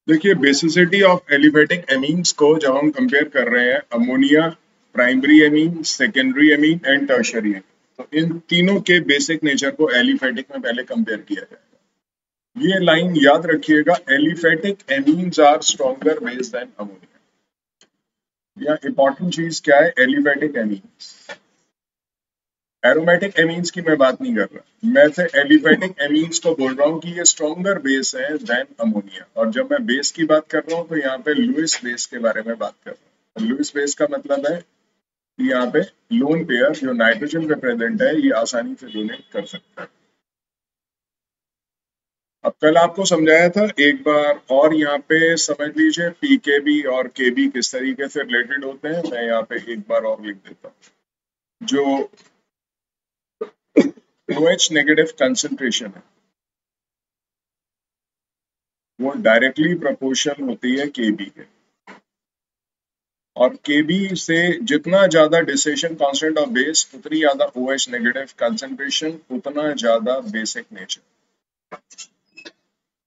देखिए, basicity of aliphatic amines को जब हम कंपेयर कर रहे हैं ammonia, primary amine, secondary amine and tertiary amine, तो इन तीनों के बेसिक नेचर को एलिफेटिक में पहले कंपेयर किया जाएगा। ये लाइन याद रखिएगा, aliphatic amines are stronger base than ammonia. या इंपॉर्टेंट चीज क्या है, एलिफेटिक एमीन्स। एरोमेटिक एमीन्स की मैं बात नहीं कर रहा, मैं से एलिफेटिक एमीन्स को बोल रहा हूँ कि ये स्ट्रॉन्गर बेस है देन अमोनिया। और जब मैं बेस की बात कर रहा हूँ तो यहाँ पे लुइस बेस के बारे में बात कर रहा हूँ। लुइस बेस का मतलब है कि यहाँ पे लोन पेयर जो नाइट्रोजन पे प्रेजेंट है ये आसानी से डोनेट कर सकता है। अब कल आपको समझाया था एक बार, और यहाँ पे समझ लीजिए पीकेबी और केबी किस तरीके से रिलेटेड होते हैं। मैं यहाँ पे एक बार और लिख देता हूँ। जो OH नेगेटिव कंसंट्रेशन है वो डायरेक्टली प्रोपोर्शनल होती है केबी के, और केबी से जितना ज्यादा डिसेशन कांस्टेंट ऑफ बेस उतनी ज्यादा OH नेगेटिव कंसंट्रेशन, उतना ज्यादा बेसिक नेचर।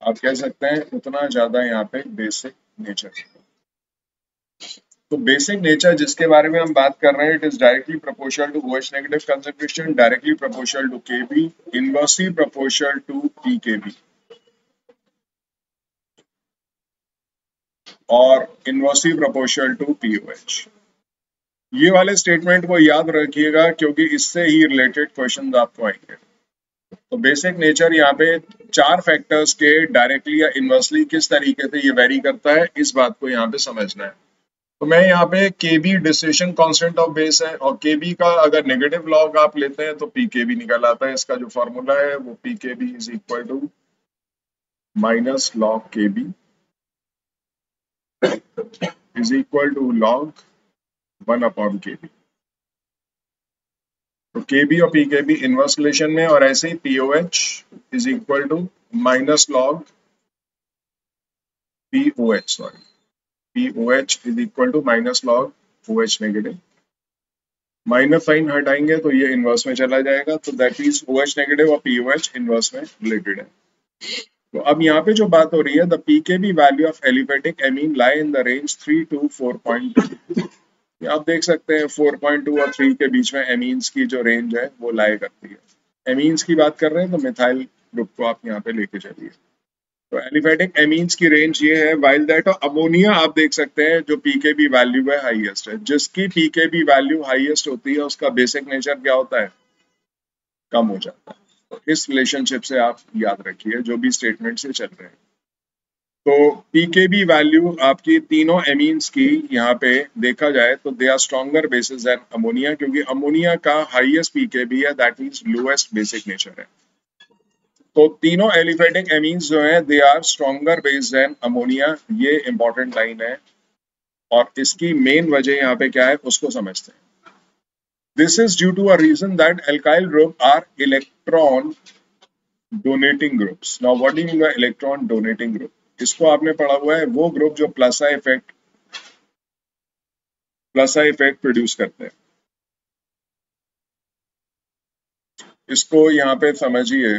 आप कह सकते हैं उतना ज्यादा यहाँ पे बेसिक नेचर। तो बेसिक नेचर जिसके बारे में हम बात कर रहे हैं, it is directly proportional to OH negative concentration, directly proportional to Kb, inversely proportional to pKb, और इनवर्सली प्रोपोर्शनल टू POH। ये वाले स्टेटमेंट को याद रखिएगा क्योंकि इससे ही रिलेटेड क्वेश्चन आपको आएंगे। तो बेसिक नेचर यहाँ पे चार फैक्टर्स के डायरेक्टली या इनवर्सली किस तरीके से ये वेरी करता है, इस बात को यहाँ पे समझना है। तो मैं यहाँ पे केबी डिस्टिलेशन कांस्टेंट ऑफ बेस है, और केबी का अगर नेगेटिव लॉग आप लेते हैं तो पीकेबी निकल आता है। इसका जो फॉर्मूला है वो pKb is equal to minus log Kb is equal to log 1 upon Kb. तो केबी और पीकेबी इनवर्स रिलेशन में, और ऐसे ही pOH is equal to minus log pOH, sorry pOH is equal to minus log OH negative. Minus sign हटाएंगे तो ये inverse में चला जाएगा, तो दैट मींस OH नेगेटिव और POH इनवर्स में रिलेटेड है। तो अब यहाँ पे जो बात हो रही है, the pKb value of aliphatic amine lie in the range 3 to 4.2। आप देख सकते हैं 4.2 और 3 के बीच में एमीन्स की जो रेंज है वो लाई करती है। एमीन्स की बात कर रहे हैं तो मिथाइल ग्रुप को आप यहाँ पे लेके चलिए। तो एलिफेटिक एमीन्स की रेंज ये है, वाइल दैट अमोनिया आप देख सकते हैं जो पीकेबी वैल्यू है हाईएस्ट है। जिसकी पीकेबी वैल्यू हाईएस्ट होती है उसका बेसिक नेचर क्या होता है, कम हो जाता है। तो इस रिलेशनशिप से आप याद रखिए जो भी स्टेटमेंट से चल रहे हैं। तो पीकेबी वैल्यू आपकी तीनों एमीन्स की यहाँ पे देखा जाए तो they are stronger bases than ammonia, क्योंकि अमोनिया का हाईएस्ट पीकेबी है, that means lowest basic nature है। तो तीनों एलिफेटिक एमीन्स जो हैं they are stronger base than ammonia, ये इंपॉर्टेंट लाइन है। और इसकी मेन वजह यहाँ पे क्या है उसको समझते हैं। This is due to a reason that alkyl group are electron donating groups. Now what do you mean by electron donating group? इसको आपने पढ़ा हुआ है, वो ग्रुप जो प्लस आई इफेक्ट प्रोड्यूस करते हैं। इसको यहाँ पे समझिए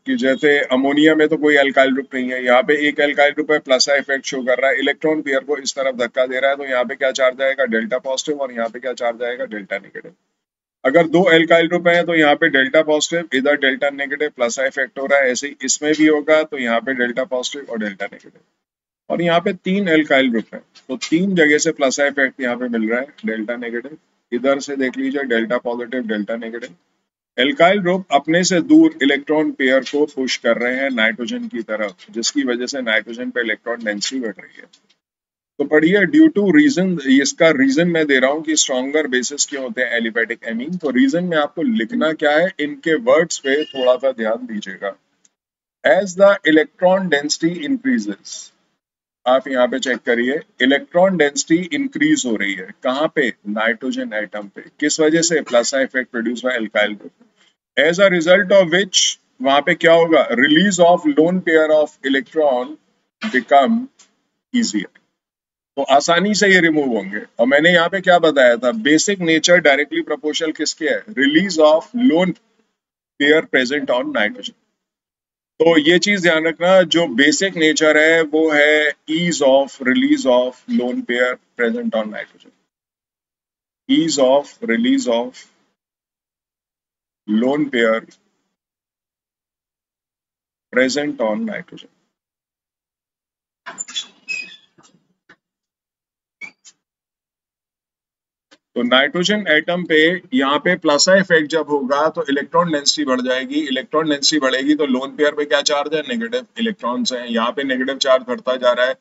कि जैसे अमोनिया में तो कोई अल्काइल ग्रुप नहीं है, यहाँ पे एक अल्काइल ग्रुप है, प्लस आई इफेक्ट शो कर रहा है, इलेक्ट्रॉन पेयर को इस तरफ धक्का दे रहा है, तो यहाँ पे क्या चार्ज आएगा, डेल्टा पॉजिटिव, और यहाँ पे क्या चार्ज आएगा, डेल्टा नेगेटिव। अगर दो एल्काइल ग्रुप है तो यहाँ पे डेल्टा पॉजिटिव, इधर delta negative, plus I effect हो रहा है। ऐसे ही इसमें भी होगा, तो यहाँ पे डेल्टा पॉजिटिव और डेल्टा नेगेटिव। और यहाँ पे तीन एल्काइल ग्रुप है तो तीन जगह से प्लस आई इफेक्ट यहाँ पे मिल रहा है, डेल्टा नेगेटिव। इधर से देख लीजिए delta positive, delta negative. Alkyl group अपने से दूर इलेक्ट्रॉन पेयर को पुश कर रहे हैं नाइट्रोजन की तरफ, जिसकी वजह से नाइट्रोजन पे इलेक्ट्रॉन डेंसिटी बढ़ रही है। तो पढ़िए, ड्यू टू रीजन, इसका रीजन मैं दे रहा हूँ कि स्ट्रॉन्गर बेसिस क्यों होते हैं एलिफेटिक एमीन। तो रीजन में आपको लिखना क्या है, इनके वर्ड्स पे थोड़ा सा ध्यान दीजिएगा। As the electron density increases, आप यहाँ पे चेक करिए, इलेक्ट्रॉन डेंसिटी इंक्रीज हो रही है कहाँ पे, नाइट्रोजन एटम पे। किस वजह से, plus I effect produce by alkyl group. As a result of which वहां पे क्या होगा, release of lone pair of electron become easier. तो आसानी से ये रिमूव होंगे। और मैंने यहाँ पे क्या बताया था, बेसिक नेचर डायरेक्टली प्रोपोर्शनल किसके है, release of lone pair present on nitrogen. तो ये चीज ध्यान रखना, जो बेसिक नेचर है वो है ease of release of lone pair present on nitrogen, ease of release of lone pair present on nitrogen. तो नाइट्रोजन एटम पे यहाँ पे प्लस इफेक्ट जब होगा तो इलेक्ट्रॉन डेंसिटी बढ़ जाएगी, इलेक्ट्रॉन डेंसिटी बढ़ेगी तो लोन पेयर पे क्या चार्ज है, नेगेटिव इलेक्ट्रॉन्स हैं, यहाँ पे नेगेटिव चार्ज बढ़ता जा रहा है,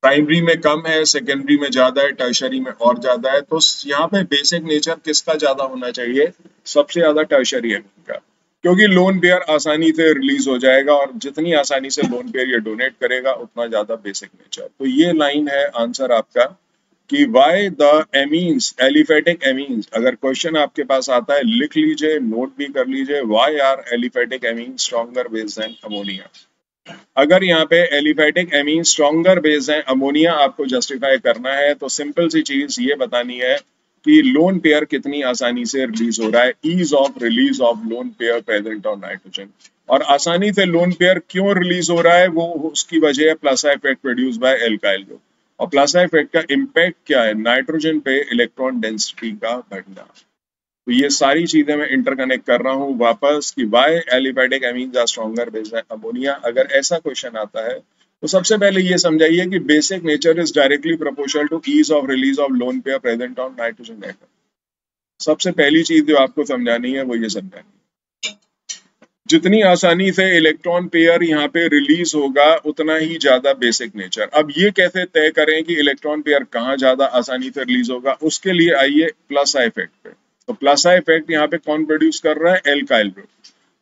प्राइमरी में कम है, सेकेंडरी में ज्यादा है, टर्शरी में और ज्यादा है। तो यहाँ पे बेसिक नेचर किसका ज्यादा होना चाहिए, सबसे ज्यादा टर्शरी एमीन का, क्योंकि लोन पेयर आसानी से रिलीज हो जाएगा और जितनी आसानी से लोन पेयर ये डोनेट करेगा उतना ज्यादा बेसिक नेचर। तो ये लाइन है आंसर आपका कि why the amines aliphatic amines, अगर क्वेश्चन आपके पास आता है लिख लीजिए, नोट भी कर लीजिए, why are aliphatic amine stronger base than ammonia. अगर यहाँ पे एलिफेटिक एमीन स्ट्रॉन्गर बेस है अमोनिया आपको जस्टिफाई करना है तो सिंपल सी चीज ये बतानी है कि लोन पेयर कितनी आसानी से रिलीज हो रहा है, ease of release of lone pair present on nitrogen. और आसानी से लोन पेयर क्यों रिलीज हो रहा है, वो उसकी वजह है plus effect produce by alkyl group. और प्लस इफेक्ट का इम्पैक्ट क्या है, नाइट्रोजन पे इलेक्ट्रॉन डेंसिटी का बढ़ना। तो ये सारी चीजें मैं इंटरकनेक्ट कर रहा हूँ वापस कि why aliphatic amines are stronger base than ammonia. अगर ऐसा क्वेश्चन आता है तो सबसे पहले ये समझाइए कि basic nature is directly proportional to ease of release of lone pair present on nitrogen atom. सबसे पहली चीज जो आपको समझानी है वो ये समझानी है, जितनी आसानी से इलेक्ट्रॉन पेयर यहाँ पे रिलीज होगा उतना ही ज्यादा बेसिक नेचर। अब ये कैसे तय करें कि इलेक्ट्रॉन पेयर कहाँ ज्यादा आसानी से रिलीज होगा, उसके लिए आइए प्लस इफेक्ट पे। तो प्लस इफेक्ट यहाँ पे कौन प्रोड्यूस कर रहा है, एल्काइल ग्रुप।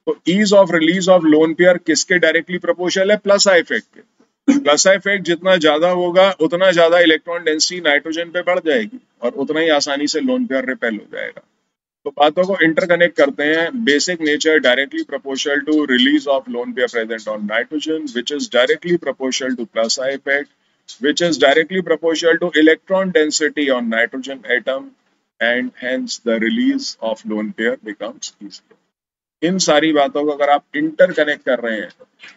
तो ease of release of lone pair किसके डायरेक्टली प्रोपोर्शनल है, प्लस इफेक्ट के। प्लस इफेक्ट जितना ज्यादा होगा उतना ज्यादा इलेक्ट्रॉन डेंसिटी नाइट्रोजन पे बढ़ जाएगी और उतना ही आसानी से लोन पेयर रिपेल हो जाएगा। तो बातों को इंटरकनेक्ट करते हैं, basic nature directly proportional to release of lone pair present on nitrogen which is directly proportional to plus effect which is directly proportional to electron density on nitrogen atom and hence the release of lone pair becomes easier। इन सारी बातों को अगर आप interconnect कर रहे हैं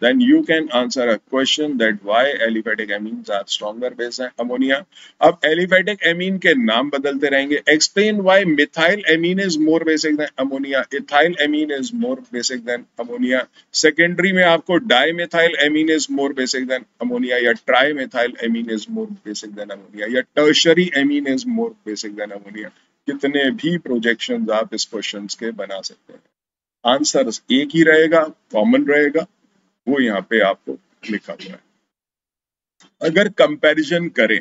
then you can answer a question that why aliphatic amines are stronger base than ammonia। अब aliphatic amine के नाम बदलते रहेंगे। explain why methyl amine is more basic than ammonia, ethyl amine is more basic than ammonia। secondary में आपको dimethyl amine is more basic than ammonia या trimethyl amine is more basic than ammonia या tertiary amine is more basic than ammonia। कितने भी projections आप इस questions के बना सकते हैं, आंसर एक ही रहेगा, कॉमन रहेगा, वो यहाँ पे आपको लिखा हुआ है। अगर कंपैरिजन करें,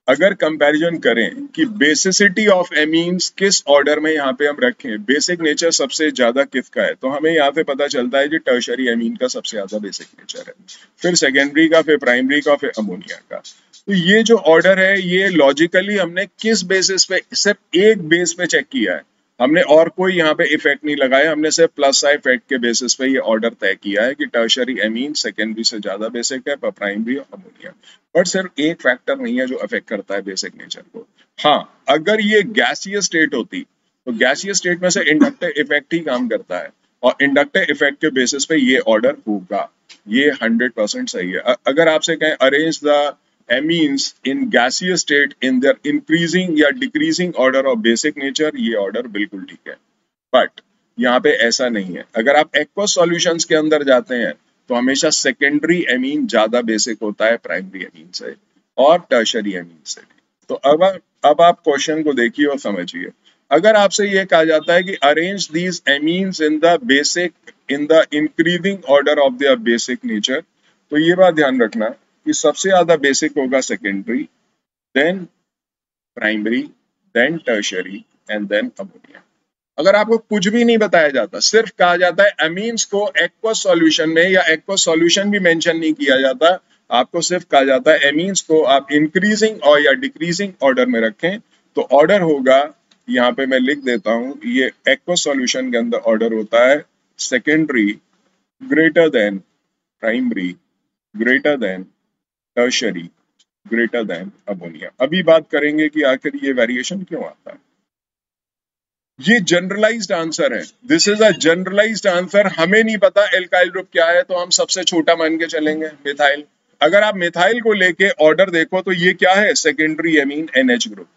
अगर कंपैरिजन करें कि बेसिसिटी ऑफ एमीन्स किस ऑर्डर में यहाँ पे हम रखें, बेसिक नेचर सबसे ज्यादा किसका है, तो हमें यहाँ पे पता चलता है कि टर्शरी एमीन का सबसे ज्यादा बेसिक नेचर है, फिर सेकेंडरी का, फिर प्राइमरी का, फिर अमोनिया का। तो ये जो ऑर्डर है ये लॉजिकली हमने किस बेसिस पे, सिर्फ एक बेस पे चेक किया है हमने, और कोई यहाँ पे इफेक्ट नहीं लगाया, हमने सिर्फ प्लस इफेक्ट के बेसिस पे ये ऑर्डर तय किया है कि टर्शरी एमीन सेकेंडरी से ज्यादा बेसिक है, प्राइमरी और अमोनिया। बट सिर्फ एक फैक्टर नहीं है जो अफेक्ट करता है बेसिक नेचर को। हाँ, अगर ये गैसीय स्टेट होती तो गैसीय स्टेट में से इंडक्टिव इफेक्ट ही काम करता है और इंडक्टिव इफेक्ट के बेसिस पे ये ऑर्डर होगा, ये 100% सही है। अगर आपसे कहें arrange the amines in gaseous state in their increasing या decreasing order of basic nature, ये ऑर्डर बिल्कुल ठीक है। बट यहाँ पे ऐसा नहीं है। अगर आप एक्वस सॉल्यूशंस के अंदर जाते हैं तो हमेशा सेकेंडरी एमीन ज्यादा बेसिक होता है प्राइमरी एमीन से और टर्शरी एमीन से। तो अब आप क्वेश्चन को देखिए और समझिए। अगर आपसे ये कहा जाता है कि arrange these amines in the basic in the increasing order of their basic nature, तो ये बात ध्यान रखना कि सबसे ज्यादा बेसिक होगा secondary, then primary, then tertiary and then ammonia. अगर आपको कुछ भी नहीं बताया जाता, सिर्फ कहा जाता है एमीन्स को एक्वस सॉल्यूशन में, या एक्वस सॉल्यूशन भी मेंशन नहीं किया जाता, आपको सिर्फ कहा जाता है एमीन्स को आप इंक्रीजिंग और या डिक्रीजिंग ऑर्डर में रखें, तो ऑर्डर होगा, यहाँ पे मैं लिख देता हूं, ये एक्वस सॉल्यूशन के अंदर ऑर्डर होता है secondary greater then primary greater than tertiary greater than ammonia. अभी बात करेंगे कि आखिर ये वेरिएशन क्यों आता है। ये जनरलाइज्ड आंसर है, this is a generalised answer. हमें नहीं पता एल्काइल ग्रुप क्या है, तो हम सबसे छोटा मान के चलेंगे मिथाइल। अगर आप मिथाइल को लेके ऑर्डर देखो तो ये क्या है, सेकेंडरी एमीन NH ग्रुप।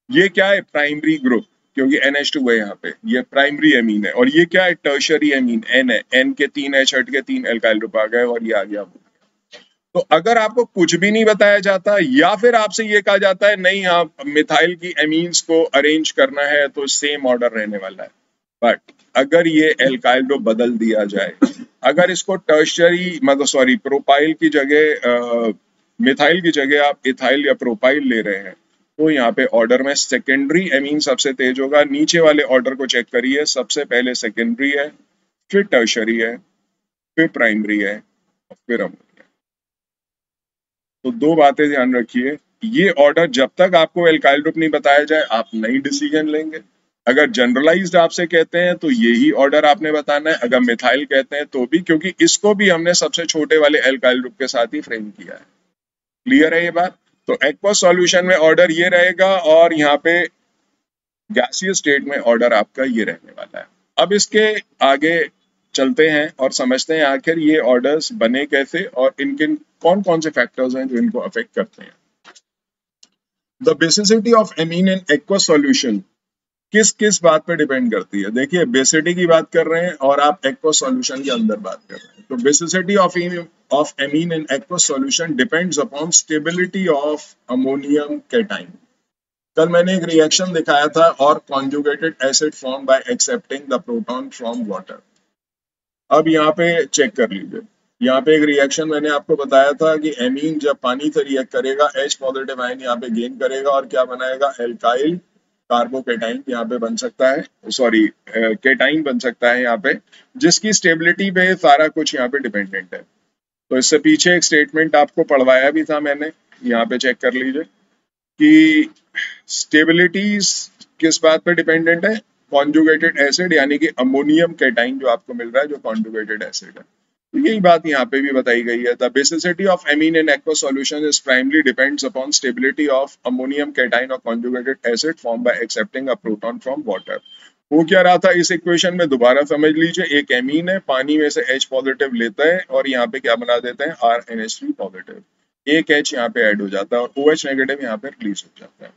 ये क्या है, प्राइमरी ग्रुप, क्योंकि NH2 है यहाँ पे, ये प्राइमरी एमीन है। और ये क्या है, टर्शरी एमीन N है, N के 3 H हट के 3 एल्काइल ग्रुप आ गए और ये आ गया। तो अगर आपको कुछ भी नहीं बताया जाता या फिर आपसे ये कहा जाता है नहीं आप मिथाइल की एमीन्स को अरेंज करना है तो सेम ऑर्डर रहने वाला है, बट अगर ये एल्काइल ग्रुप बदल दिया जाए, अगर इसको टर्शरी मतलब सॉरी प्रोपाइल की जगह मिथाइल की जगह आप इथाइल या प्रोपाइल ले रहे हैं, तो यहाँ पे ऑर्डर में सेकेंडरी एमीन सबसे तेज होगा। नीचे वाले ऑर्डर को चेक करिए, सबसे पहले सेकेंडरी है, फिर टर्शरी है, फिर प्राइमरी है और फिर अमोनिया। तो दो बातें ध्यान रखिए, ये ऑर्डर जब तक आपको एल्काइल ग्रुप नहीं बताया जाए आप नहीं डिसीजन लेंगे। अगर जनरलाइज्ड आपसे कहते हैं तो यही ऑर्डर आपने बताना है, अगर मिथाइल कहते हैं तो भी, क्योंकि इसको भी हमने सबसे छोटे वाले एल्काइल ग्रुप के साथ ही फ्रेम किया है। क्लियर है ये बात? तो एक्वस सॉल्यूशन में ऑर्डर ये रहेगा और यहाँ पे गैसियस स्टेट में ऑर्डर आपका ये रहने वाला है। अब इसके आगे चलते हैं और समझते हैं आखिर ये ऑर्डर्स बने कैसे और इनके कौन कौन से फैक्टर्स हैं जो इनको अफेक्ट करते हैं। The basicity of amine in aqueous solution किस किस बात पे डिपेंड करती है? देखिए बेसिसिटी की बात कर रहे हैं और आप एक्वस सॉल्यूशन के अंदर बात कर रहे हैं। तो basicity of amine in aqueous solution depends upon stability of ammonium cation. कल मैंने एक रिएक्शन दिखाया था, और conjugated acid form by accepting the proton from water. अब यहाँ पे चेक कर लीजिए, यहाँ पे एक रिएक्शन मैंने आपको बताया था कि एमीन जब पानी से रिएक्ट करेगा H पॉजिटिव आयन यहाँ पे गेन करेगा और क्या बनाएगा, एल्काइल कार्बोकेटाइन यहाँ पे बन सकता है, सॉरी केटाइन बन सकता है यहाँ पे, जिसकी स्टेबिलिटी पे सारा कुछ यहाँ पे डिपेंडेंट है। तो इससे पीछे एक स्टेटमेंट आपको पढ़वाया भी था मैंने, यहाँ पे चेक कर लीजिए कि स्टेबिलिटीज किस बात पे डिपेंडेंट है, कॉन्जुगेटेड एसिड यानी कि अमोनियम कैटाइन जो आपको मिल रहा है जो कॉन्जुगेटेड एसिड है। तो यही बात यहाँ पे भी बताई गई है, the basicity of amine in aqueous solution is primary depends upon stability of ammonium cation और conjugated acid form by accepting a proton from water. वो क्या रहा था इस इक्वेशन में, दोबारा समझ लीजिए, एक एमीन है, पानी में से H पॉजिटिव लेता है और यहाँ पे क्या बना देते हैं, RNH3 पॉजिटिव, एक H यहाँ पे ऐड हो जाता है और OH नेगेटिव यहाँ पे रिलीज हो जाता है।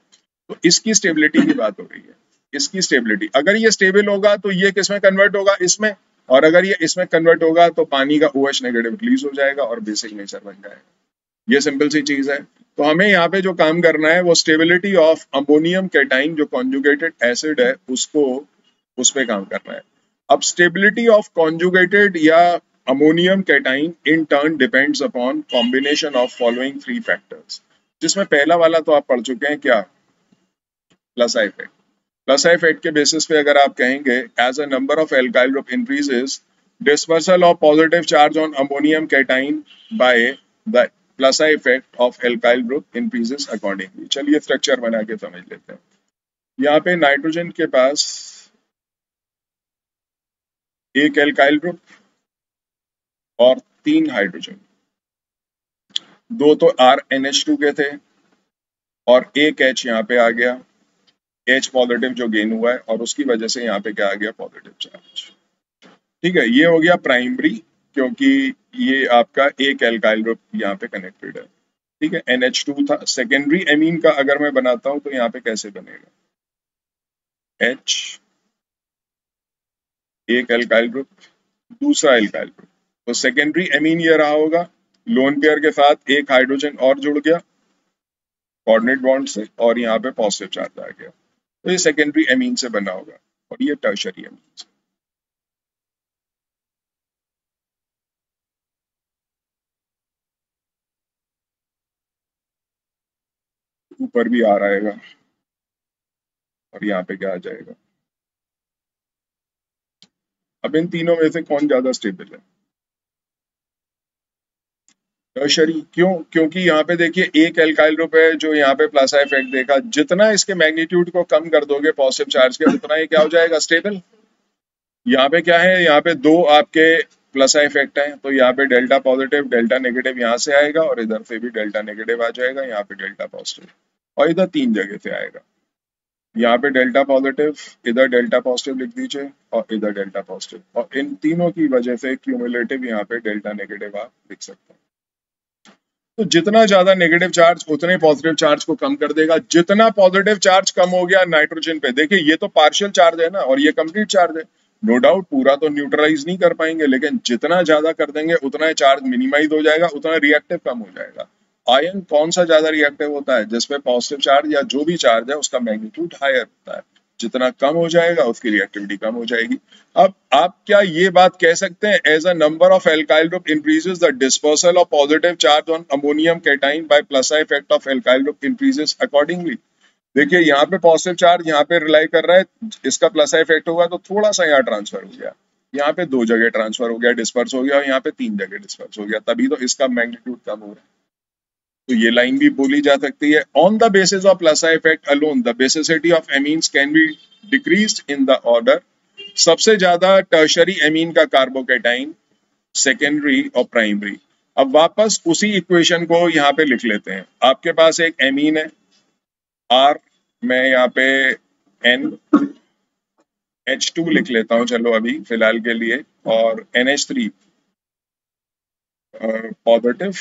तो इसकी स्टेबिलिटी की बात हो रही है, इसकी स्टेबिलिटी, अगर ये स्टेबल होगा तो ये किस में कन्वर्ट होगा, इसमें, और अगर ये इसमें कन्वर्ट होगा तो पानी का OH नेगेटिव रिलीज हो जाएगा और बेसिक नेचर बन जाएगा। ये सिंपल सी चीज है। तो हमें यहाँ पे जो काम करना है वो स्टेबिलिटी ऑफ अमोनियम कैटाइन जो कॉन्जुगेटेड एसिड है उसको, उस पे काम करना है। अब स्टेबिलिटी ऑफ कॉन्जुगेटेड या ammonium cation in turn depends upon combination of following three factors, जिसमें पहला वाला तो आप पढ़ चुके हैं, क्या, प्लस इफेक्ट। प्लस इफेक्ट के बेसिस पे अगर आप कहेंगे as a number of alkyl group increases, dispersal of positive charge on ammonium cation by the plus effect of alkyl group increases accordingly। चलिए स्ट्रक्चर बना के समझ लेते हैं। यहाँ पे नाइट्रोजन के पास एक एल्काइल ग्रुप और 3 हाइड्रोजन, दो तो RNH2 के थे और एक H यहाँ पे आ गया, H पॉजिटिव जो गेन हुआ है और उसकी वजह से यहाँ पे क्या आ गया, पॉजिटिव चार्ज। ठीक है, ये हो गया प्राइमरी, क्योंकि ये आपका एक एल्काइल ग्रुप यहाँ पे कनेक्टेड है। ठीक है, NH2 था। सेकेंडरी एमीन का अगर मैं बनाता हूं तो यहाँ पे कैसे बनेगा, H एक एल्काइल ग्रुप, दूसरा एल्काइल ग्रुप, तो सेकेंडरी एमीन ये रहा होगा, लोन पेयर के साथ एक हाइड्रोजन और जुड़ गया कोऑर्डिनेट बॉन्ड से और यहाँ पे पॉजिटिव चार्ज आ गया, तो ये सेकेंडरी एमीन से बना होगा और ये टर्शरी एमीन से। ऊपर भी आ रहेगा और यहाँ पे क्या आ जाएगा। अब इन तीनों में से कौन ज्यादा स्टेबल है, टर्शरी। क्यों? क्योंकि यहाँ पे देखिए एक एल्काइल ग्रुप है जो यहाँ पे प्लस इफेक्ट देगा, जितना इसके मैग्नीट्यूड को कम कर दोगे पॉजिटिव चार्ज के उतना ही क्या हो जाएगा, स्टेबल। यहाँ पे क्या है, यहाँ पे दो आपके प्लस इफेक्ट है, तो यहाँ पे डेल्टा पॉजिटिव डेल्टा नेगेटिव यहाँ से आएगा और इधर से भी डेल्टा नेगेटिव आ जाएगा, यहाँ पे डेल्टा पॉजिटिव और इधर तीन जगह से आएगा। यहाँ पे डेल्टा पॉजिटिव, इधर डेल्टा पॉजिटिव लिख दीजिए और इधर डेल्टा पॉजिटिव, और इन तीनों की वजह से क्यूमुलेटिव यहाँ पे डेल्टा नेगेटिव आप लिख सकते हैं। तो जितना ज्यादा नेगेटिव चार्ज उतने पॉजिटिव चार्ज को कम कर देगा। जितना पॉजिटिव चार्ज कम हो गया नाइट्रोजन पे, देखिए ये तो पार्शियल चार्ज है ना और ये कंप्लीट चार्ज है, नो डाउट पूरा तो न्यूट्रलाइज नहीं कर पाएंगे, लेकिन जितना ज्यादा कर देंगे उतना चार्ज मिनिमाइज हो जाएगा, उतना रिएक्टिव कम हो जाएगा। आयन कौन सा ज्यादा रिएक्टिव होता है? जिसपे पॉजिटिव चार्ज या जो भी चार्ज है उसका मैग्नीट्यूड हायर होता है, जितना कम हो जाएगा उसकी रिएक्टिविटी कम हो जाएगी। अब आप क्या ये बात कह सकते हैं, as a number of alkyl group increases the dispersal of positive charge on ammonium cation by plus effect of alkyl group increases accordingly. देखिए यहाँ पे पॉजिटिव चार्ज यहाँ पे रिलाई कर रहा है, इसका प्लस इफेक्ट होगा तो थोड़ा सा यहाँ ट्रांसफर हो गया, यहाँ पे 2 जगह ट्रांसफर हो गया, डिस्पर्स हो गया, और यहाँ पे 3 जगह डिस्पर्स हो गया, तभी तो इसका मैग्नीट्यूड कम हो रहा है। तो ये लाइन भी बोली जा सकती है, on the basis of plus effect alone the basicity of amines can be decreased in the order. सबसे ज्यादा टर्शरी एमीन का कार्बोकेटाइन, सेकेंडरी और प्राइमरी। अब वापस उसी इक्वेशन को यहाँ पे लिख लेते हैं। आपके पास एक एमीन है आर, मैं यहाँ पे NH2 लिख लेता हूँ चलो अभी फिलहाल के लिए, और NH3 पॉजिटिव,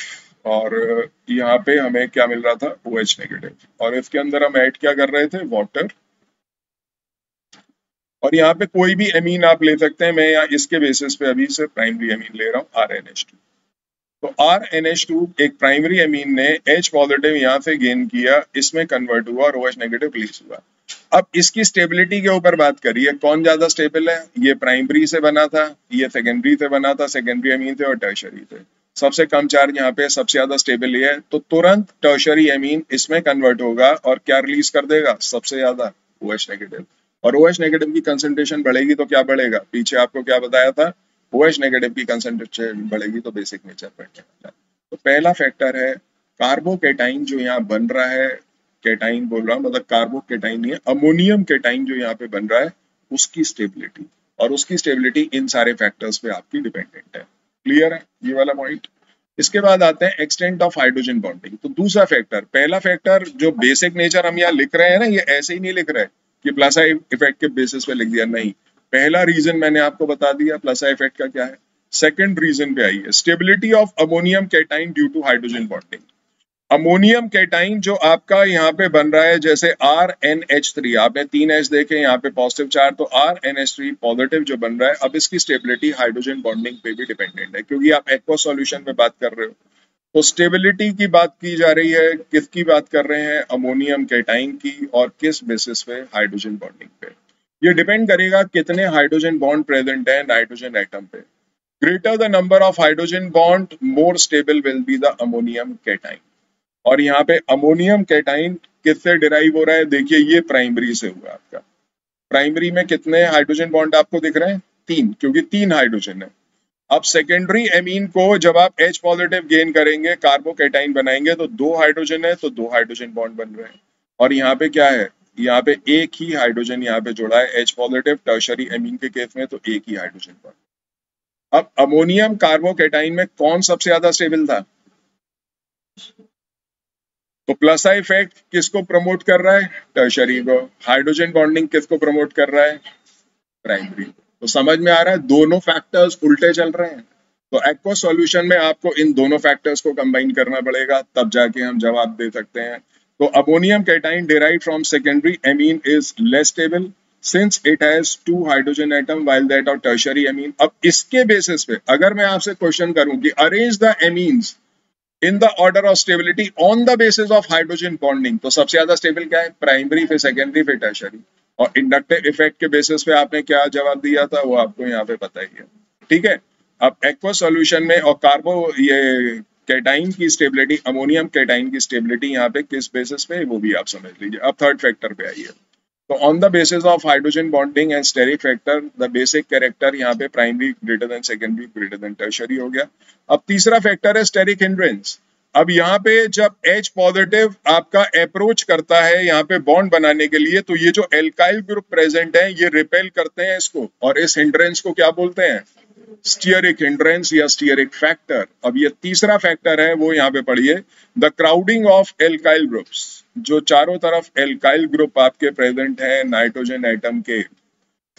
और यहाँ पे हमें क्या मिल रहा था, OH नेगेटिव, और इसके अंदर हम ऐड क्या कर रहे थे, वाटर। और यहाँ पे कोई भी एमीन आप ले सकते हैं, मैं यहाँ इसके बेसिस पे अभी से प्राइमरी एमीन ले रहा हूँ RNH2। तो RNH2 एक प्राइमरी एमीन ने H पॉजिटिव यहाँ से गेन किया, इसमें कन्वर्ट हुआ और OH नेगेटिव रिलीज हुआ। अब इसकी स्टेबिलिटी के ऊपर बात करिए, कौन ज्यादा स्टेबल है? ये प्राइमरी से बना था, ये सेकेंडरी से बना था, सेकेंडरी एमीन थे और टर्शरी थे। सबसे कम चार्ज यहाँ पे, सबसे ज्यादा स्टेबल ये है, तो तुरंत टर्शरी एमीन इसमें कन्वर्ट होगा और क्या रिलीज कर देगा, सबसे ज्यादा OH नेगेटिव। और OH नेगेटिव की कंसंट्रेशन बढ़ेगी तो क्या बढ़ेगा, पीछे आपको क्या बताया था, OH नेगेटिव की कंसंट्रेशन बढ़ेगी तो बेसिक नेचर बढ़ने वाला है। तो पहला फैक्टर है कार्बोकेटाइन जो यहाँ बन रहा है, केटाइन बोल रहा हूँ मतलब कार्बोकेटाइन नहीं है, अमोनियम केटाइन जो यहाँ पे बन रहा है उसकी स्टेबिलिटी, और उसकी स्टेबिलिटी इन सारे फैक्टर्स पे आपकी डिपेंडेंट है। क्लियर है ये वाला पॉइंट? इसके बाद आते हैं एक्सटेंट ऑफ हाइड्रोजन बॉन्डिंग। तो दूसरा फैक्टर, पहला फैक्टर जो बेसिक नेचर हम यहाँ लिख रहे हैं ना, ये ऐसे ही नहीं लिख रहे कि प्लस इफेक्ट के बेसिस पे लिख दिया, नहीं। पहला रीजन मैंने आपको बता दिया प्लस इफेक्ट का क्या है। सेकंड रीजन पे आइए, stability of ammonium cation due to hydrogen bonding. Ammonium cation जो आपका यहाँ पे बन रहा है, जैसे RNH3, आपने 3 H देखे यहाँ पे पॉजिटिव चार्ज, तो RNH3 पॉजिटिव जो बन रहा है, अब इसकी स्टेबिलिटी हाइड्रोजन बॉन्डिंग पे भी डिपेंडेंट है, क्योंकि आप एक्वा सॉल्यूशन में बात कर रहे हो। तो स्टेबिलिटी की बात की जा रही है, किसकी बात कर रहे हैं, अमोनियम केटाइन की, और किस बेसिस पे, हाइड्रोजन बॉन्डिंग पे। ये डिपेंड करेगा कितने हाइड्रोजन बॉन्ड प्रेजेंट है नाइट्रोजन एटम पे। Greater the number of hydrogen bond more stable will be the ammonium cation. और यहाँ पे अमोनियम केटाइन किससे डिराइव हो रहा है, देखिए ये प्राइमरी से हुआ आपका। प्राइमरी में कितने हाइड्रोजन बॉन्ड आपको दिख रहे हैं, 3, क्योंकि 3 हाइड्रोजन है। अब सेकेंडरी एमीन को जब आप H पॉजिटिव गेन करेंगे, कार्बोकेटाइन बनाएंगे, तो 2 हाइड्रोजन है, तो 2 हाइड्रोजन बॉन्ड बन रहे हैं। और यहाँ पे क्या है, यहाँ पे एक ही हाइड्रोजन यहाँ पे जुड़ा है, H पॉजिटिव टर्शरी एमीन के केस में, तो एक ही हाइड्रोजन बॉन्ड। अब अमोनियम कार्बोकेटाइन में कौन सबसे ज्यादा स्टेबल था, तो प्लस इफेक्ट किसको प्रमोट कर रहा है, टर्शरी को। हाइड्रोजन बॉन्डिंग किसको प्रमोट कर रहा है, प्राइमरी। तो समझ में आ रहा है, दोनों फैक्टर्स उल्टे चल रहे हैं। तो एक्वा सॉल्यूशन में आपको इन दोनों फैक्टर्स को कंबाइन करना पड़ेगा, तब जाके हम जवाब दे सकते हैं। तो ammonium cation derived from secondary amine is less stable since it has 2 hydrogen atom while that of tertiary amine. अब इसके बेसिस पे अगर मैं आपसे क्वेश्चन करूं कि arrange the amines in the order of stability on the basis of hydrogen bonding, तो सबसे ज्यादा स्टेबल क्या है, प्राइमरी, फिर सेकेंडरी, फिर टर्शरी। और इंडक्टिव इफेक्ट के बेसिस पे आपने क्या जवाब दिया था, वो आपको यहाँ पे पता ही है। ठीक है, अब एक्वा सॉल्यूशन में और ये केटाइन की स्टेबिलिटी, अमोनियम केटाइन की स्टेबिलिटी यहाँ पे किस बेसिस पे, वो भी आप समझ लीजिए। अब थर्ड फैक्टर पे आइए। तो on the basis of hydrogen bonding and steric factor, the basic character यहाँ पे primary greater than secondary greater than tertiary हो गया। अब तीसरा फैक्टर है स्टेरिक हिंड्रेंस। अब यहाँ पे जब H पॉजिटिव आपका अप्रोच करता है यहाँ पे बॉन्ड बनाने के लिए, तो ये जो एल्काइल ग्रुप प्रेजेंट है ये रिपेल करते हैं इसको, और इस हिंड्रेंस को क्या बोलते हैं, स्टीयरिक हिंड्रेंस या स्टीयरिक फैक्टर। अब ये तीसरा फैक्टर है वो यहाँ पे पढ़िए, the crowding of alkyl groups. जो चारों तरफ एल्काइल ग्रुप आपके प्रेजेंट है नाइट्रोजन एटम के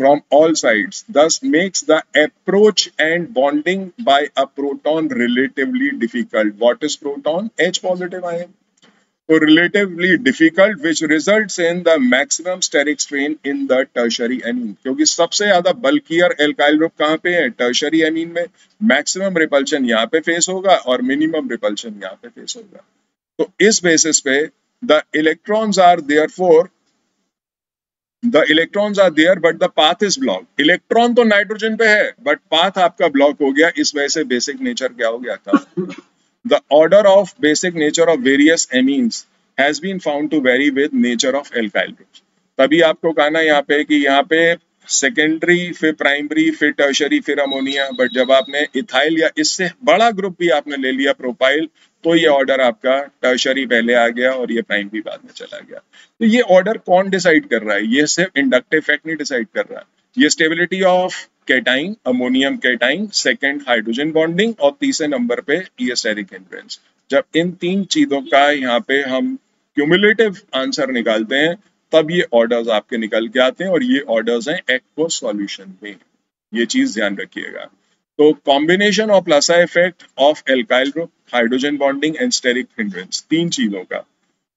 from all sides, thus makes the approach and bonding by a proton relatively difficult. What is proton? H positive ion. So relatively difficult, which results in the maximum steric strain in the tertiary amine. क्योंकि सबसे ज्यादा bulkier alkyl group कहाँ पे है? Tertiary amine में. Maximum repulsion यहाँ पे face होगा और मिनिमम रिपल्शन यहाँ पे फेस होगा. तो इस बेसिस पे the electrons are therefore the electrons are there but the path is blocked. Electron तो नाइट्रोजन पे है बट पाथ आपका ब्लॉक हो गया. इस वजह से बेसिक नेचर क्या हो गया था? The order of basic nature of various amines has been found to vary with nature of alkyl groups. तभी आपको कहना यहाँ पे कि यहाँ पे सेकेंडरी फिर प्राइमरी फिर टर्शरी फिर अमोनिया. बट जब आपने इथाइल या इससे बड़ा ग्रुप भी आपने ले लिया प्रोपाइल तो ये ऑर्डर आपका टर्शरी पहले आ गया और ये प्राइमरी बाद में चला गया. तो ये ऑर्डर कौन डिसाइड कर रहा है? ये सिर्फ इंडक्टिव इफेक्ट नहीं डिसाइड कर रहा है. ये stability of cation, ammonium cation, second hydrogen bonding और तीसरे नंबर पे ये स्टेरिक हिंड्रेंस. जब इन तीन चीजों का यहाँ पे हम क्यूमुलेटिव आंसर निकालते हैं तब ये ऑर्डर्स आपके निकल के आते हैं और ये ऑर्डर्स हैं एक्वस सॉल्यूशन में. ये चीज ध्यान रखिएगा. तो combination of plus I effect of alkyl group, hydrogen bonding and steric hindrance, तीन चीजों का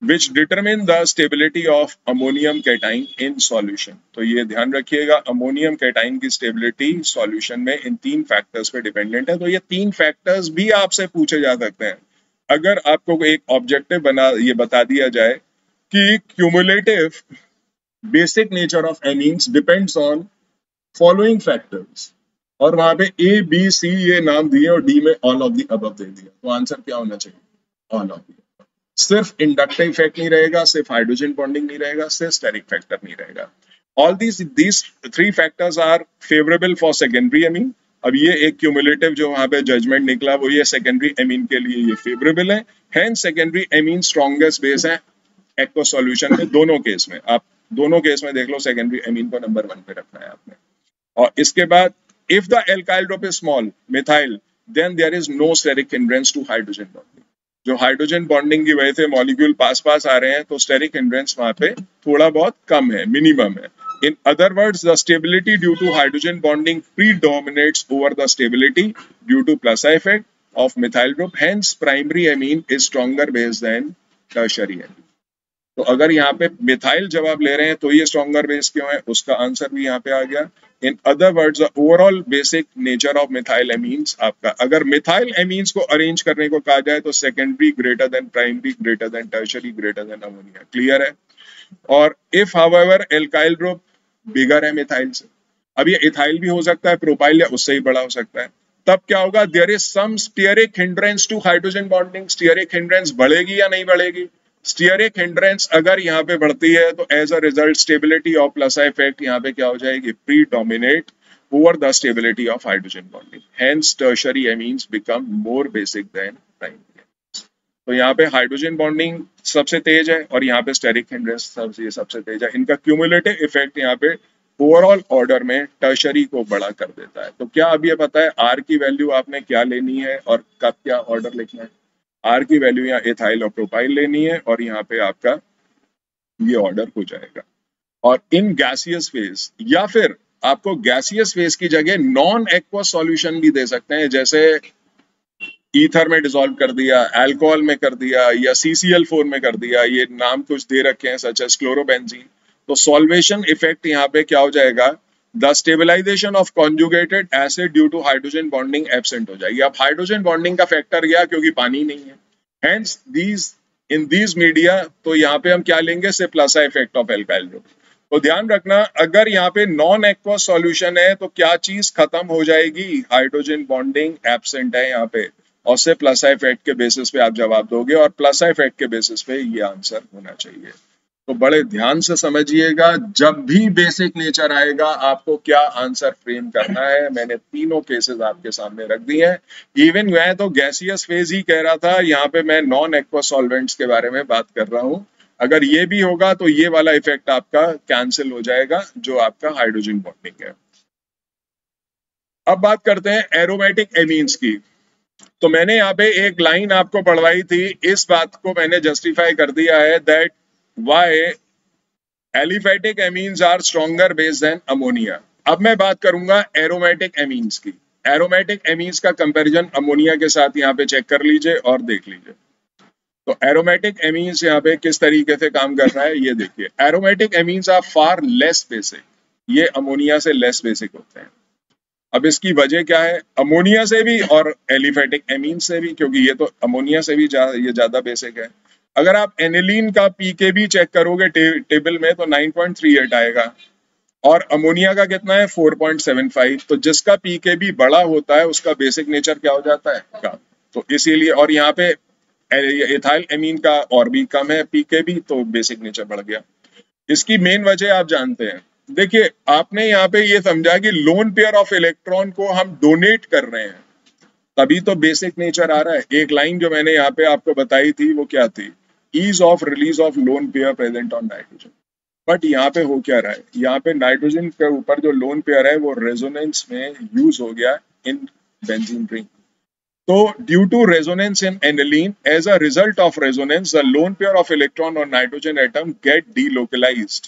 which determine the stability of ammonium cation in solution. तो ये ध्यान रखिएगा अमोनियम कैटाइन की स्टेबिलिटी सॉल्यूशन में इन तीन फैक्टर्स पे डिपेंडेंट है. तो ये तीन फैक्टर्स भी आपसे पूछे जा सकते हैं. अगर आपको एक ऑब्जेक्टिव ये बता दिया जाए कि cumulative basic nature of amines depends on following factors और वहां पे ए बी सी ये नाम दिए और डी में ऑल ऑफ द अबव दे दिया, तो आंसर क्या होना चाहिए? All of the. सिर्फ इंडक्टिव इफेक्ट नहीं रहेगा, सिर्फ हाइड्रोजन बॉन्डिंग नहीं रहेगा, सिर्फ स्टेरिक फैक्टर नहीं रहेगा. All these three factors are favourable for secondary amine. अब ये एक क्यूमुलेटिव जो वहां पे जजमेंट निकला वो ये सेकेंडरी एमीन के लिए ये फेवरेबल है. Hence secondary amine strongest base है एक्वस सॉल्यूशन में. दोनों केस में आप दोनों केस में देख लो सेकेंडरी एमीन को नंबर 1 पे रखना है आपने. और इसके बाद if the alkyl group is small methyl then there is no steric hindrance to hydrogen bonding. जो हाइड्रोजन बॉन्डिंग की वजह से मॉलिक्यूल पास पास आ रहे हैं तो स्टेरिक हिंड्रेंस वहां पे थोड़ा बहुत कम है, मिनिमम है. In other words the stability due to hydrogen bonding predominates over the stability due to plus I effect of methyl group. Hence primary amine is stronger base than tertiary amine. तो अगर यहाँ पे मिथाइल जब आप ले रहे हैं तो ये स्ट्रॉन्गर बेस क्यों है, उसका आंसर भी यहाँ पे आ गया. इन other words the overall basic nature of methyl amines आपका, अगर मिथाइल एमीन्स को अरेंज करने को कहा जाए तो secondary greater then primary greater than tertiary greater than ammonia. Clear है? और इफ हाउएवर एल्काइल ग्रुप बिगर है मिथाइल से, अब ये इथाइल भी हो सकता है, प्रोपाइल या उससे ही बड़ा हो सकता है, तब क्या होगा? There is some steric hindrance to hydrogen bonding. Steric hindrance बढ़ेगी या नहीं बढ़ेगी? स्टीयरिक हिंड्रेंस अगर यहाँ पे बढ़ती है तो as a result stability of plus I effect यहाँ पे क्या हो जाएगी? Predominate over the stability of hydrogen bonding. Hence tertiary amines become more basic than primary. तो यहाँ पे हाइड्रोजन बॉन्डिंग सबसे तेज है और यहाँ पे स्टेरिक हिंड्रेंस सबसे तेज है. इनका क्यूमुलेटिव इफेक्ट यहाँ पे ओवरऑल ऑर्डर में टर्शरी को बड़ा कर देता है. तो क्या अब ये पता है आर की वैल्यू आपने क्या लेनी है और कब क्या ऑर्डर लिखना है? आर की वैल्यू यहाँ एथाइल और प्रोपाइल लेनी है और यहाँ पे आपका ये ऑर्डर हो जाएगा. और इन गैसियस फेज या फिर आपको गैसियस फेज की जगह नॉन एक्वस सॉल्यूशन भी दे सकते हैं, जैसे ईथर में डिसॉल्व कर दिया, अल्कोहल में कर दिया या CCl4 में कर दिया. ये नाम कुछ दे रखे हैं सच एज क्लोरोबेंजीन. तो सॉल्वेशन इफेक्ट यहाँ पे क्या हो जाएगा? The stabilisation of conjugated acid due to hydrogen bonding absent हो जाएगी. अब हाइड्रोजन बॉन्डिंग का फैक्टर गया क्योंकि पानी नहीं है. हेंस दीज मीडिया तो यहाँ पे हम क्या लेंगे? सिर्फ प्लसा इफेक्ट ऑफ एल्काइल ग्रुप. तो ध्यान रखना अगर यहाँ पे नॉन एक्वस सॉल्यूशन है तो क्या चीज खत्म हो जाएगी? हाइड्रोजन बॉन्डिंग एब्सेंट है यहाँ पे और सिर्फ प्लसा इफेक्ट के बेसिस पे आप जवाब दोगे और प्लसा इफेक्ट के बेसिस पे ये आंसर होना चाहिए. तो बड़े ध्यान से समझिएगा जब भी बेसिक नेचर आएगा आपको क्या आंसर फ्रेम करना है. मैंने तीनों केसेस आपके सामने रख दिए हैं. इवन मैं तो गैसियस फेज ही कह रहा था, यहाँ पे मैं नॉन एक्वस सॉल्वेंट्स के बारे में बात कर रहा हूँ. अगर ये भी होगा तो ये वाला इफेक्ट आपका कैंसिल हो जाएगा जो आपका हाइड्रोजन बॉन्डिंग है. अब बात करते हैं एरोमेटिक एमीन्स की. तो मैंने यहाँ पे एक लाइन आपको पढ़वाई थी, इस बात को मैंने जस्टिफाई कर दिया है that why aliphatic amines are stronger base than ammonia. अब मैं बात करूंगा एरोमेटिक एमीन्स की। एरोमेटिक एमीन्स का कंपैरिजन अमोनिया के साथ यहाँ पे चेक कर लीजिए और देख लीजिए। तो एरोमेटिक एमीन्स यहाँ पे किस तरीके से काम कर रहा है ये देखिए। Aromatic amines are far less basic, ये अमोनिया से लेस बेसिक होते हैं। अब इसकी वजह क्या है, अमोनिया से भी और एलिफेटिक एमीन से भी, क्योंकि ये तो अमोनिया से भी ये ज्यादा बेसिक है। अगर आप एनिलीन का पीकेबी चेक करोगे टेबल में तो 9.38 आएगा और अमोनिया का कितना है 4.75। तो जिसका पीकेबी बड़ा होता है उसका बेसिक नेचर क्या हो जाता है, कम। तो इसीलिए, और यहाँ पे इथाइल एमीन का और भी कम है पीकेबी, तो बेसिक नेचर बढ़ गया। इसकी मेन वजह आप जानते हैं। देखिए आपने यहाँ पे ये समझा कि लोन पेयर ऑफ इलेक्ट्रॉन को हम डोनेट कर रहे हैं, तभी तो बेसिक नेचर आ रहा है। एक लाइन जो मैंने यहाँ पे आपको बताई थी वो क्या थी, ease of release of lone pair present on nitrogen. But यहाँ पे हो क्या रहा है, यहाँ पे नाइट्रोजन के ऊपर जो लोन पेयर है वो रेजोनेंस में यूज हो गया इन बेंजीन रिंग। तो due to resonance in aniline, as a result of resonance, the lone pair of electron on nitrogen atom get delocalized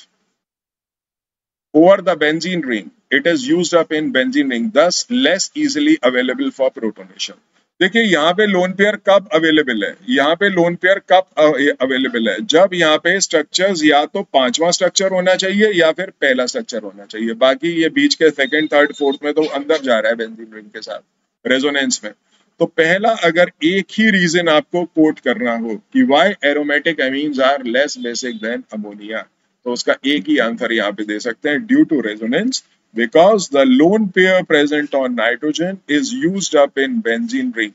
over the benzene ring. It is used up in benzene ring, thus less easily available for protonation. देखिए यहाँ पे lone pair कब available है, यहाँ पे lone pair कब available है, जब यहाँ पे स्ट्रक्चर्स या तो पांचवा स्ट्रक्चर होना चाहिए या फिर पहला स्ट्रक्चर होना चाहिए। बाकी ये बीच के सेकंड थर्ड फोर्थ में तो अंदर जा रहा है बेंजीन रिंग के साथ रेजोनेंस में। तो पहला अगर एक ही रीजन आपको कोट करना हो कि why aromatic amines are less basic than ammonia, तो उसका एक ही आंसर यहाँ पे दे सकते हैं, due to resonance, because the lone pair present on nitrogen is used up in benzene ring,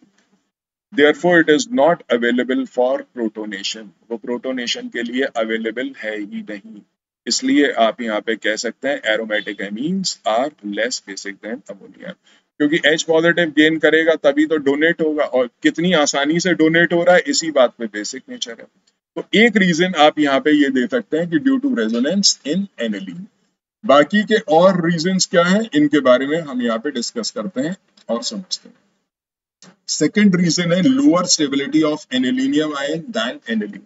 therefore it is not available for protonation। वो protonation के लिए available है ही नहीं, इसलिए आप यहाँ पे कह सकते हैं aromatic amines are less basic than ammonia. क्योंकि H पॉजिटिव गेन करेगा तभी तो डोनेट होगा, और कितनी आसानी से डोनेट हो रहा है इसी बात पे बेसिक नेचर है। तो एक रीजन आप यहाँ पे ये दे सकते हैं कि due to resonance in aniline. बाकी के और रीजंस क्या हैं इनके बारे में हम यहाँ पे डिस्कस करते हैं और समझते हैं। सेकंड रीजन है lower stability of anilinium ion than aniline.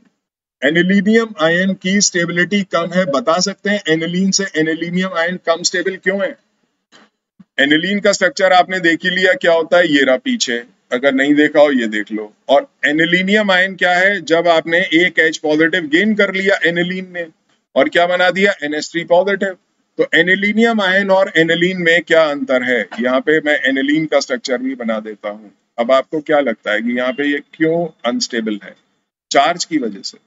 Anilinium ion की स्टेबिलिटी कम है। बता सकते हैं एनिलीन से एनिलीनियम आयन कम स्टेबल क्यों है। एनिलीन का स्ट्रक्चर आपने देख ही लिया क्या होता है, ये रहा पीछे, अगर नहीं देखा हो ये देख लो। और एनिलीनियम आयन क्या है, जब आपने एक H पॉजिटिव गेन कर लिया एनिलीन ने और क्या बना दिया NH3 पॉजिटिव। तो एनिलीनियम आयन और एनिलीन में क्या अंतर है, यहाँ पे मैं एनिलीन का स्ट्रक्चर भी बना देता हूँ। अब आपको क्या लगता है कि यहाँ पे ये क्यों अनस्टेबल है, चार्ज की वजह से।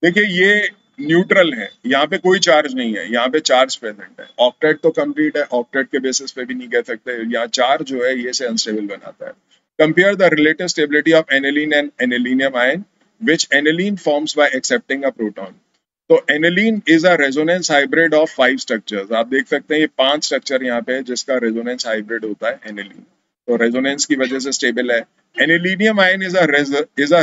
देखिए ये न्यूट्रल है, यहाँ पे कोई चार्ज नहीं है, यहाँ पे चार्ज प्रेजेंट है। ऑक्टेट तो कंप्लीट है, ऑक्टेट के बेसिस पे भी नहीं कह सकते, यहाँ चार्ज जो है ये से अनस्टेबल बनाता है। Compare the relative stability of aniline and anilinium ion which aniline forms by accepting a proton. तो aniline is a resonance hybrid of 5 structures. आप देख सकते हैं ये 5 स्ट्रक्चर यहाँ पे है जिसका रेजोनेंस हाइब्रिड होता है एनिलीन, तो रेजोनेंस की वजह से स्टेबल है। Anilinium ion is a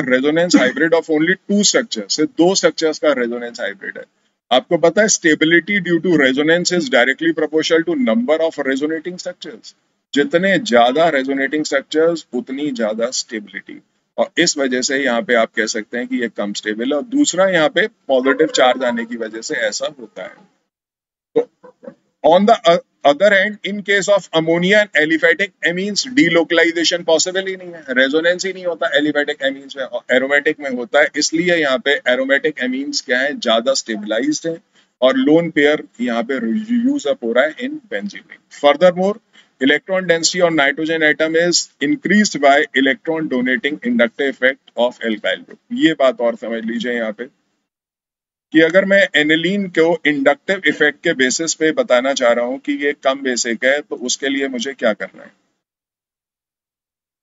resonance hybrid of only 2 structures, सिर्फ 2 स्ट्रक्चर्स का रेजोनेंस हाइब्रिड है। आपको पता है stability due to resonance is directly proportional to number of resonating structures. जितने ज्यादा रेजोनेटिंग स्ट्रक्चर्स उतनी ज्यादा स्टेबिलिटी, और इस वजह से यहाँ पे आप कह सकते हैं कि ये कम स्टेबल है। और दूसरा यहाँ पे पॉजिटिव चार्ज आने की वजह से ऐसा होता है। तो on the other end in case of ammonia and aliphatic amines delocalization possible ही नहीं है, रेजोनेंस ही नहीं होता एलिफेटिक एमीन्स में, एरोमेटिक में होता है। इसलिए यहाँ पे एरोमेटिक एमीन्स क्या है, ज्यादा स्टेबलाइज्ड है और लोन पेयर यहाँ पे यूज अप हो रहा है in benzene. Furthermore electron density on nitrogen atom is increased by electron donating inductive effect of alkyl group। ये बात और समझ लीजिए यहाँ पे कि अगर मैं एनिलीन को इंडक्टिव इफेक्ट के बेसिस पे बताना चाह रहा हूँ कि ये कम बेसिक है, तो उसके लिए मुझे क्या करना है।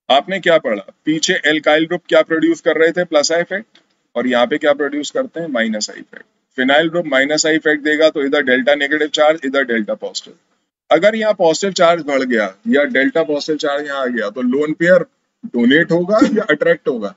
आपने क्या पढ़ा पीछे, एल्काइल ग्रुप क्या प्रोड्यूस कर रहे थे, प्लस आई इफेक्ट, और यहाँ पे क्या प्रोड्यूस करते हैं, minus I effect. Phenyl group minus I effect देगा तो इधर डेल्टा नेगेटिव चार्ज, इधर डेल्टा पॉजिटिव। अगर यहाँ पॉजिटिव चार्ज बढ़ गया या डेल्टा पॉजिटिव चार्ज यहाँ आ गया तो लोन पेयर डोनेट होगा या अट्रैक्ट होगा,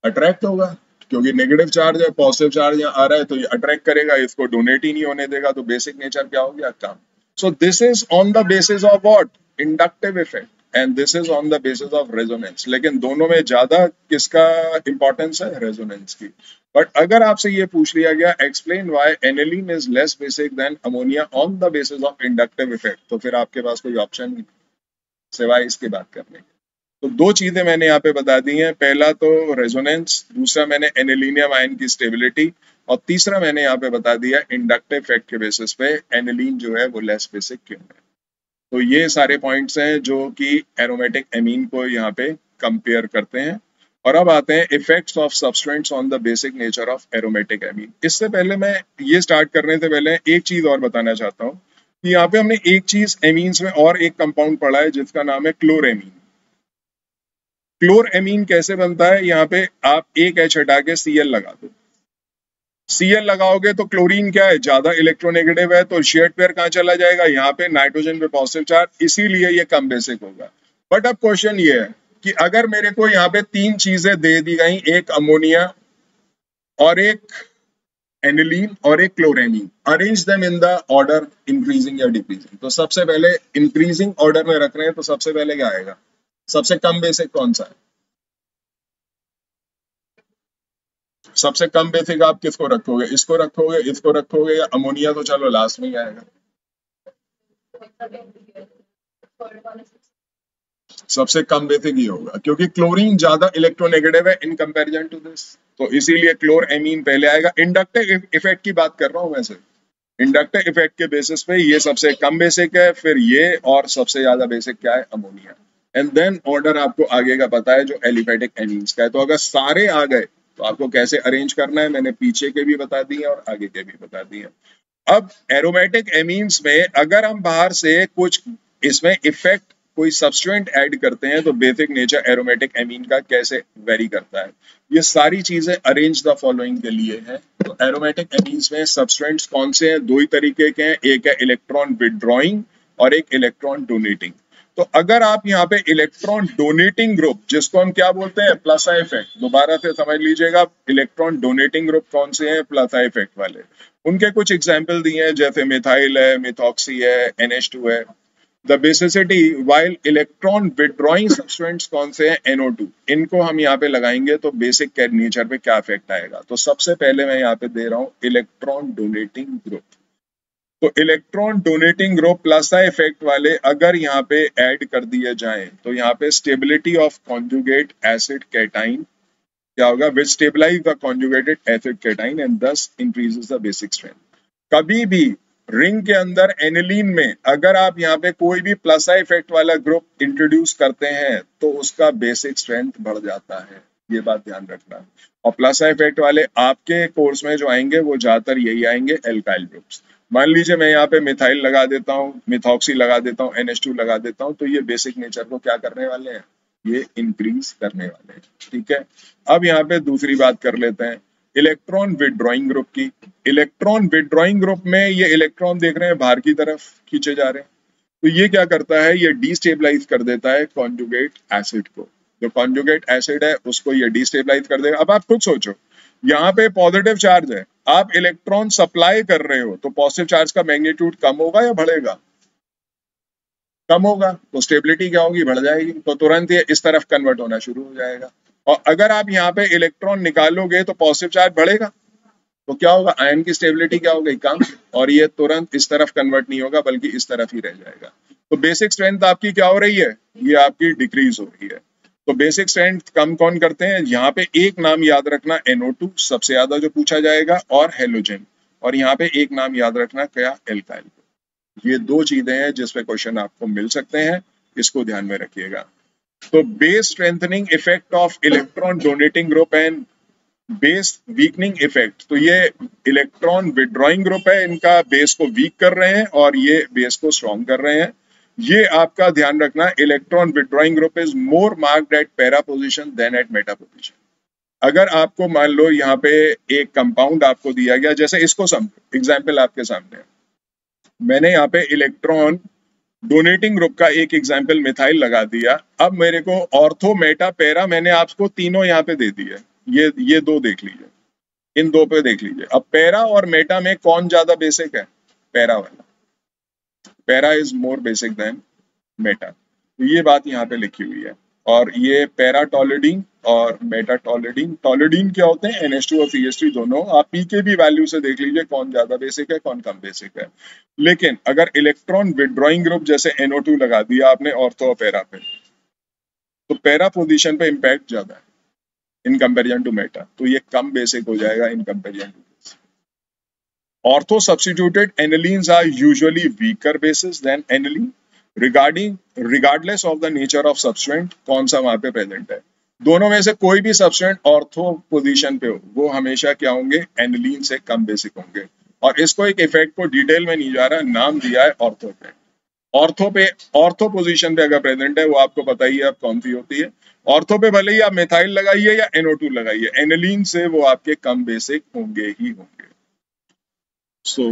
अट्रैक्ट होगा, क्योंकि नेगेटिव चार्ज है, पॉजिटिव चार्ज यहाँ आ रहा है तो ये अट्रैक्ट करेगा, इसको डोनेट ही नहीं होने देगा, तो बेसिक नेचर क्या हो गया, कम। So this is on the basis of what, inductive effect. And this is on the basis of resonance, लेकिन दोनों में ज्यादा किसका इंपॉर्टेंस है? रेजोनेंस की। बट अगर आपसे ये पूछ लिया गया explain why aniline is less basic than ammonia on the basis of inductive effect, तो फिर आपके पास कोई ऑप्शन नहीं सिवाय इसकी बात करने के। तो दो चीजें मैंने यहाँ पे बता दी हैं, पहला तो रेजोनेंस, दूसरा मैंने एनिलीनियम आयन की स्टेबिलिटी, और तीसरा मैंने यहाँ पे बता दिया इंडक्टिव इफेक्ट के बेसिस पे एनिलीन जो है वो लेस बेसिक क्यों है। तो ये सारे पॉइंट्स हैं जो कि एरोमेटिक एमीन को यहाँ पे कंपेयर करते हैं। और अब आते हैं effects of substituents on the basic nature of aromatic amine. इससे पहले मैं ये स्टार्ट करने से पहले एक चीज और बताना चाहता हूँ कि यहाँ पे हमने एक चीज एमीन्स में और एक कंपाउंड पढ़ा है जिसका नाम है क्लोरेमीन। क्लोरेमीन कैसे बनता है? यहाँ पे आप एक एच हटा के Cl लगा दो, Cl लगाओगे तो क्लोरीन क्या है? ज्यादा इलेक्ट्रोनेगेटिव है, तो शेयर्ड पेयर कहाँ चला जाएगा? यहाँ पे नाइट्रोजन पे पॉजिटिव चार्ज, इसीलिए ये कम बेसिक होगा। बट अब क्वेश्चन ये है कि अगर मेरे को यहाँ पे तीन चीजें दे दी गई, एक अमोनिया और एक एनिलीन और एक chloramine, arrange them in the order increasing या डिक्रीजिंग। तो सबसे पहले इंक्रीजिंग ऑर्डर में रख रहे हैं, तो सबसे पहले क्या आएगा? सबसे कम बेसिक कौन सा है? सबसे कम बेसिक आप किसको रखोगे? इसको रखोगे, इसको रखोगे, या अमोनिया तो चलो लास्ट में ही आएगा। सबसे कम बेसिक ही होगा क्योंकि क्लोरीन ज्यादा इलेक्ट्रोनेगेटिव है इन कंपैरिजन टू दिस, तो इसीलिए क्लोरेमीन पहले आएगा। इंडक्टिव इफेक्ट की बात कर रहा हूं वैसे, इंडक्टिव इफेक्ट के बेसिस पे ये सबसे कम बेसिक है, फिर ये, और सबसे ज्यादा बेसिक क्या है? अमोनिया। एंड देन ऑर्डर आपको आगे का पता है जो एलिफेटिक एमीन्स का है। तो अगर सारे आ गए तो आपको कैसे अरेंज करना है मैंने पीछे के भी बता दिए और आगे के भी बता दिए। अब एरोमेटिक एमीन्स में अगर हम बाहर से कुछ इसमें इफेक्ट कोई सब्सटेंट ऐड करते हैं तो बेसिक नेचर एरोमेटिक एमीन का कैसे वेरी करता है, ये सारी चीजें अरेंज द फॉलोइंग के लिए है। तो एरोमेटिक एमीन्स में सब्सटेंट्स कौन से हैं? दो ही तरीके के हैं, एक है इलेक्ट्रॉन विड्रॉइंग और एक इलेक्ट्रॉन डोनेटिंग। तो अगर आप यहाँ पे इलेक्ट्रॉन डोनेटिंग ग्रुप, जिसको हम क्या बोलते हैं? प्लस आई इफेक्ट, दोबारा से समझ लीजिएगा, इलेक्ट्रॉन डोनेटिंग ग्रुप कौन से हैं? प्लस आई इफेक्ट वाले। उनके कुछ एग्जाम्पल दिए हैं, जैसे मिथाइल है, मिथॉक्सी है, NH2 है। The basicity while electron withdrawing substituents कौन से हैं? NO2। इनको हम यहाँ पे लगाएंगे तो बेसिक के नेचर पे क्या इफेक्ट आएगा? तो सबसे पहले मैं यहाँ पे दे रहा हूँ इलेक्ट्रॉन डोनेटिंग ग्रुप। तो electron donating group plus effect वाले अगर यहाँ पे ऐड कर दिए जाएं तो यहाँ पे stability of conjugate acid cation क्या होगा? Which stabilize the conjugated acid cation and thus increases the basic strength. कभी भी रिंग के अंदर एनिलीन में अगर आप यहाँ पे कोई भी प्लस इफेक्ट वाला ग्रुप इंट्रोड्यूस करते हैं तो उसका बेसिक स्ट्रेंथ बढ़ जाता है, ये बात ध्यान रखना। और प्लस इफेक्ट वाले आपके कोर्स में जो आएंगे वो ज्यादातर यही आएंगे, एल्काइल ग्रुप्स। मान लीजिए मैं यहाँ पे मिथाइल लगा देता हूँ, मिथॉक्सी लगा देता हूँ, NH2 लगा देता हूँ, तो ये बेसिक नेचर को क्या करने वाले हैं? ये इंक्रीज करने वाले हैं। ठीक है, अब यहाँ पे दूसरी बात कर लेते हैं इलेक्ट्रॉन विड्रॉइंग ग्रुप की। इलेक्ट्रॉन विड्रॉइंग ग्रुप में ये इलेक्ट्रॉन देख रहे हैं बाहर की तरफ खींचे जा रहे हैं, तो ये क्या करता है? ये डिस्टेबलाइज कर देता है कॉन्जुगेट एसिड को। जो कॉन्जुगेट एसिड है उसको ये डिस्टेबलाइज कर देगा। अब आप खुद सोचो, यहाँ पे पॉजिटिव चार्ज है, आप इलेक्ट्रॉन सप्लाई कर रहे हो, तो पॉजिटिव चार्ज का मैग्नीट्यूड कम होगा या बढ़ेगा? कम होगा, तो स्टेबिलिटी क्या होगी? बढ़ जाएगी, तो तुरंत ये इस तरफ कन्वर्ट होना शुरू हो जाएगा। और अगर आप यहाँ पे इलेक्ट्रॉन निकालोगे तो पॉजिटिव चार्ज बढ़ेगा, तो क्या होगा? आयन की स्टेबिलिटी क्या हो गई? कम, और ये तुरंत इस तरफ कन्वर्ट नहीं होगा बल्कि इस तरफ ही रह जाएगा। तो बेसिक स्ट्रेंथ आपकी क्या हो रही है? ये आपकी डिक्रीज हो रही है। तो बेसिक स्ट्रेंथ कम कौन करते हैं? यहाँ पे एक नाम याद रखना, NO2 सबसे ज्यादा जो पूछा जाएगा, और हेलोजन, और यहाँ पे एक नाम याद रखना, क्या? एल्काइल। ये दो चीजें हैं जिसपे क्वेश्चन आपको मिल सकते हैं, इसको ध्यान में रखिएगा। तो base strengthening effect of electron donating group and base weakening effect, तो ये इलेक्ट्रॉन विड्रॉइंग ग्रुप है, इनका बेस को वीक कर रहे हैं और ये बेस को स्ट्रॉन्ग कर रहे हैं। ये आपका ध्यान रखना, electron withdrawing group is more marked at para position than at meta position. अगर आपको मान लो यहाँ पे एक कंपाउंड आपको दिया गया, जैसे इसको समझो, एग्जाम्पल आपके सामने है, मैंने यहाँ पे इलेक्ट्रॉन डोनेटिंग ग्रुप का एक एग्जाम्पल मिथाइल लगा दिया। अब मेरे को ऑर्थो मेटा पैरा मैंने आपको तीनों यहाँ पे दे दिए, ये दो देख लीजिए, इन दो पे देख लीजिए। अब पैरा और मेटा में कौन ज्यादा बेसिक है? पैरा वाला। Para is more basic than meta. तो ये बात यहाँ पे लिखी हुई है। और ये पैराटोलिडीन और मेटाटोलिडीन, टोलिडीन क्या होते हैं, NH2 और CH3 दोनों। आप पीके भी वैल्यू से देख लीजिए कौन ज्यादा बेसिक है कौन कम बेसिक है। लेकिन अगर इलेक्ट्रॉन विड्रॉइंग ग्रुप जैसे NO2 लगा दिया आपने ऑर्थो और पैरा पे, तो पैरा पोजीशन पे इम्पैक्ट ज्यादा है इन कंपेरिजन टू मेटा, तो ये कम बेसिक हो जाएगा in comparison to. Ortho substituted anilines are usually weaker bases than aniline regardless of the nature of substrate कौन सा वहां पे प्रेजेंट है। दोनों में से कोई भी सब्सटेंट ऑर्थो पोजीशन पे हो वो हमेशा क्या होंगे, एनिलीन से कम बेसिक होंगे। और इसको एक इफेक्ट को डिटेल में नहीं जा रहा, नाम दिया है ऑर्थो पे। ऑर्थो पे, ऑर्थो पोजीशन पे अगर प्रेजेंट है वो आपको पता ही है अब कौन सी होती है। ऑर्थो पे भले ही आप मिथाइल लगाइए या NO2 लगाइए, एनिलीन से वो आपके कम बेसिक होंगे ही होंगे। So